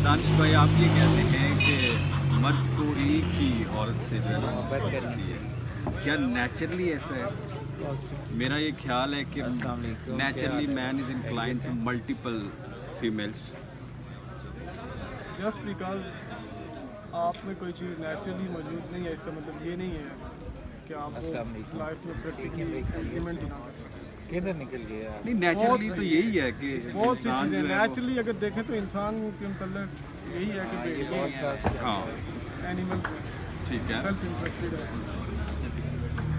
दानिश भाई, आप ये कहते हैं कि मर्द को एक ही औरत से जो है ना मोहब्बत करनी है, क्या नेचुरली ऐसा है? मेरा ये ख्याल है कि naturally man is inclined to multiple females. Just because आप में कोई चीज़ नेचुरली मौजूद नहीं है, इसका मतलब ये नहीं है कि आप लाइफ में प्रैक्टिकली इम्प्लीमेंट ना कर सकते। किधर निकल गया? नहीं, नेचुरली तो यही है कि बहुत सी चीज़ें नेचुरली अगर देखें तो इंसान के मतलब यही है कि हाँ एनिमल्स हैं, ठीक है, सेल्फ इंटरेस्टेड है,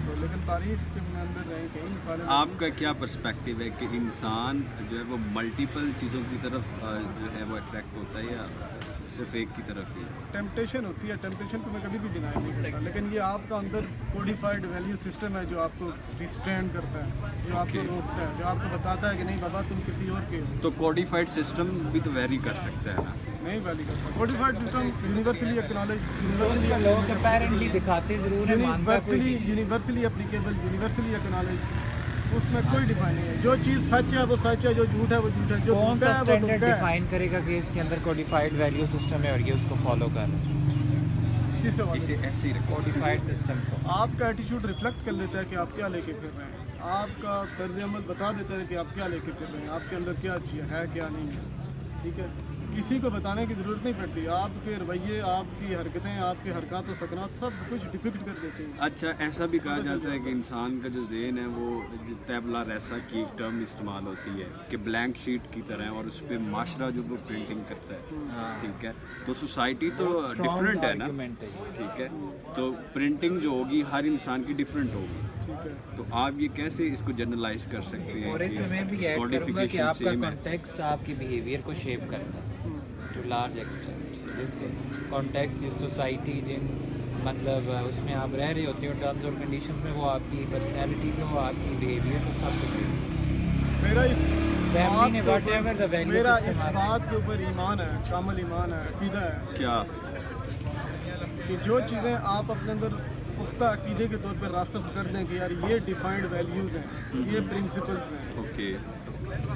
तो लेकिन तारीफ के अंदर रहे कई सारे। आपका क्या पर्सपेक्टिव है कि इंसान जो है वो मल्टीपल चीज़ों की तरफ जो है वो अट्रैक्ट होता है या सिर्फ एक की तरफ ही? टेम्पटेशन होती है, टेम्पटेशन को मैं कभी भी डिनाई नहीं करता, लेकिन ये आपका अंदर कोडिफाइड वैल्यू सिस्टम है जो आपको रिस्ट्रेन करता है, जो आपको रोकता है, जो आपको बताता है कि नहीं बाबा तुम किसी और के हो। तो कोडिफाइड सिस्टम भी तो वेरी कर सकता है ना? नहीं वैली करता। Codified system universally acknowledge, universally लोग अपेरेंटली दिखाते जरूर है, यूनिवर्सली एप्लीकेबल, यूनिवर्सली एक्नॉलेज, उसमें कोई डिफाइन नहीं है। जो चीज़ सच है वो सच है, जो झूठ है वो झूठ है, जो कौन सा है वो स्टैंडर्ड डिफाइन करेगा कि इसके अंदर कोडिफाइड वैल्यू सिस्टम है और ये उसको फॉलो कर रहा है? किस इसे ऐसे ही कोडिफाइड सिस्टम को आपका एटीट्यूड रिफ्लेक्ट कर लेता है कि आप क्या लेके फिर रहे हैं, आपका तर्ज अमल बता देता है कि आप क्या लेके फिर रहे हैं, आपके अंदर क्या है क्या नहीं है, ठीक है। किसी को बताने की ज़रूरत नहीं पड़ती, आपके रवैये, आपकी हरकतें, आपके हरकत और सकनात सब कुछ डिपिक्ट कर देते हैं। अच्छा, ऐसा भी कहा जाता है कि इंसान का जो ज़हन है वो तैबला रैसा की टर्म इस्तेमाल होती है कि ब्लैंक शीट की तरह है और उस पर माशरा जो वो प्रिंटिंग करता है, ठीक है। तो सोसाइटी तो डिफरेंट है ना, ठीक है, तो प्रिंटिंग जो होगी हर इंसान की डिफरेंट होगी, तो आप ये कैसे इसको जनरलाइज कर सकते हैं? और इसमें मैं भी ऐड करूँगा कि आपका कॉन्टेक्स्ट आपकी बिहेवियर को शेप करता है टू लार्ज एक्सटेंट, जिसके कॉन्टेक्स्ट जिस सोसाइटी जिन मतलब उसमें आप रह रहे होते हो टर्म्स और कंडीशंस में, वो आपकी पर्सनैलिटी को, आपकी बिहेवियर को सब कुछ मेरा इस मेरा इस बात के ऊपर ईमान है, कामल ईमान है, अकीदा है क्या कि जो चीज़ें आप अपने अंदर पुख्ता अकीदे के तौर पर रासख कर दें कि यार ये डिफाइंड वैल्यूज़ हैं, ये प्रिंसिपल्स हैं, ओके,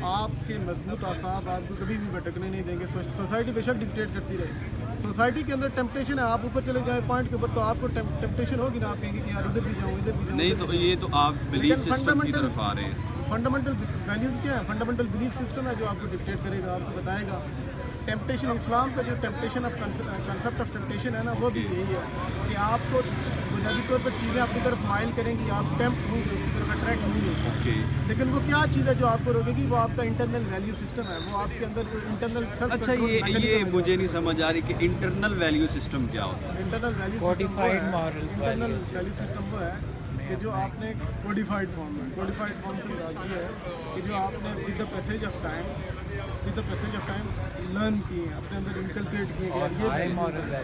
आपके मजबूत आसाब आपको कभी भी भटकने नहीं देंगे। सोसाइटी बेशक डिक्टेट करती रहे, सोसाइटी के अंदर टेम्पटेशन है, आप ऊपर चले जाए पॉइंट के ऊपर तो आपको टेम्पटेशन होगी ना, आप कहेंगे कि यार इधर भी जाऊँ इधर भी जाऊँ। नहीं तो ये तो आप बिलीफ सिस्टम की तरफ आ रहे हैं। फंडामेंटल वैल्यूज़ क्या है? फंडामेंटल बिलीफ सिस्टम है जो आपको डिक्टेट करेगा, आपको बताएगा। टेम्पटेशन, इस्लाम का जो temptation of concept of temptation है ना, वो भी यही है कि आपको बुनियादी तौर पर चीज़ें अपनी तरफ माइल करेंगी, आप टेम्प्ट होंगे, उसकी तरफ अट्रैक्ट होंगे, लेकिन वो क्या चीज़ है जो आपको रोकेगी? वो आपका इंटरनल वैल्यू सिस्टम है, वो आपके अंदर इंटरनल सेल्फ। अच्छा, ये मुझे नहीं समझ आ रही कि इंटरनल वैल्यू सिस्टम क्या होता है? Internal value internal value system वो है कि जो आपने कोडिफाइड फॉर्म में, कोडिफाइड फॉर्म से बात की है कि जो आपने with the passage of time learn किए, अपने अंदर इनकलकेट किए ये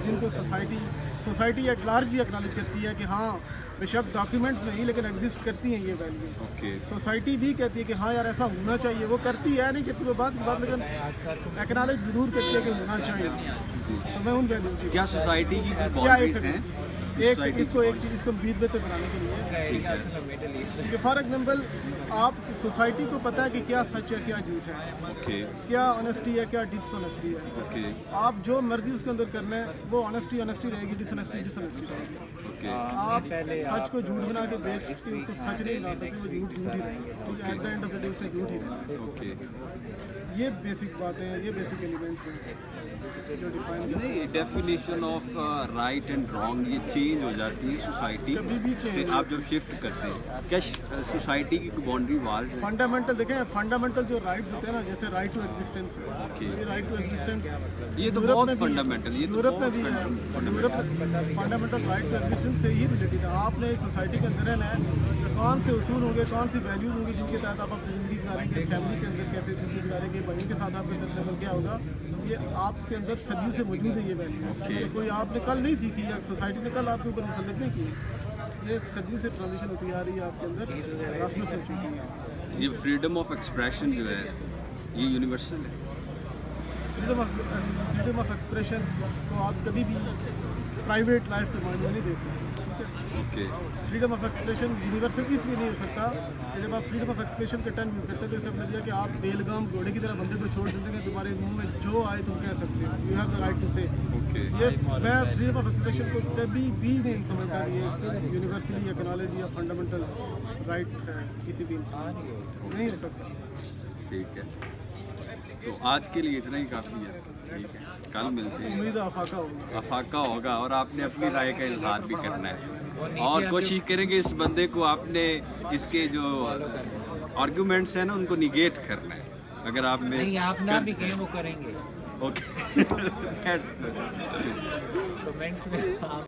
जिनको सोसाइटी एट लार्ज भी एक्नॉलेज करती है कि हाँ बेशक डॉक्यूमेंट्स नहीं लेकिन एग्जिस्ट करती हैं ये वैल्यूज। सोसाइटी भी कहती है कि हाँ यार ऐसा होना चाहिए, वो करती है नहीं करती वो बात लेकिन एक्नॉलेज जरूर करती है कि होना चाहिए। तो मैं उन वैल्यूज की क्या सोसाइटी की बाउंड्रीज हैं? इसको मज़ीद बेहतर बनाने के लिए फॉर एग्जाम्पल आप सोसाइटी को पता है कि क्या सच है क्या झूठ है, क्या ऑनेस्टी है क्या डिसऑनेस्टी है, आप जो मर्जी उसके अंदर करना है वो ऑनेस्टी रहेगी, डिसऑनेस्टी रहेगी। आप सच को झूठ बना के बेच के उसको सच नहीं बना सकते, वो झूठ ही रहेगा, at the end of the day उसने झूठ ही रहना। ये बेसिक बातें हैं, ये बेसिक एलिमेंट्स हैं जो डिफाइन नहीं। Definition of right and wrong ये चेंज हो जाती है सोसाइटी से आप जब शिफ्ट करते हैं। क्या सोसाइटी की बाउंड्री वाल्स है? फंडामेंटल देखें, फंडामेंटल जो राइट्स होते हैं ना, जैसे राइट टू एग्जिस्टेंस है, ये राइट टू एग्जिस्टेंस ये तो बहुत फंडामेंटल, ये यूरोप में भी है, फंडामेंटल राइट टू एग्जिस्टेंस से ही रिलेटेड है। आपने एक सोसाइटी के अंदर रहना है, कौन से उसूल होंगे, कौन सी वैल्यूज होंगी जिनके तहत आप अपनी ज़िंदगी गुजारेंगे, फैमिली के अंदर कैसे ज़िंदगी गुजारेंगे, भाइयों के साथ आपका तर्जुमा क्या होगा, ये आपके अंदर सदियों से मौजूद है ये वैल्यू। कोई आपने कल नहीं सीखी या सोसाइटी ने कल आपके ऊपर मुसल्लत नहीं की, ये सदियों से ट्रांजिशन होती आ रही है आपके अंदर, रास्ते हो चुकी है। ये फ्रीडम ऑफ एक्सप्रेशन जो है ये यूनिवर्सल है। फ्रीडम ऑफ एक्सप्रेशन को आप कभी भी प्राइवेट लाइफ के मायने नहीं देख सकते। ठीक है। Okay freedom of expression universal इसलिए नहीं हो सकता कि जब आप फ्रीडम ऑफ एक्सप्रेशन का टर्म यूज़ करते हैं तो इसका मतलब यह है कि आप बेलगाम घोड़े की तरह बंदे को छोड़ देते हैं कि तुम्हारे मुंह में जो आए तुम कह सकते हो, you have the right to say. Okay ये मैं फ्रीडम ऑफ एक्सप्रेशन को कभी भी नहीं समझता ये यूनिवर्सली एक्नॉलेज या फंडामेंटल राइट है किसी भी इंसान, नहीं हो सकता। ठीक है, तो आज के लिए इतना ही काफ़ी है। ठीक है, कल मिलते हैं, उम्मीद है आफाका होगा। अफाका होगा और आपने अपनी राय का इजहार भी करना है और कोशिश करेंगे इस बंदे को आपने इसके जो आर्गुमेंट्स हैं ना उनको निगेट करना है। अगर आप में नहीं आप ना भी कहें वो करेंगे ओके कमेंट्स में आप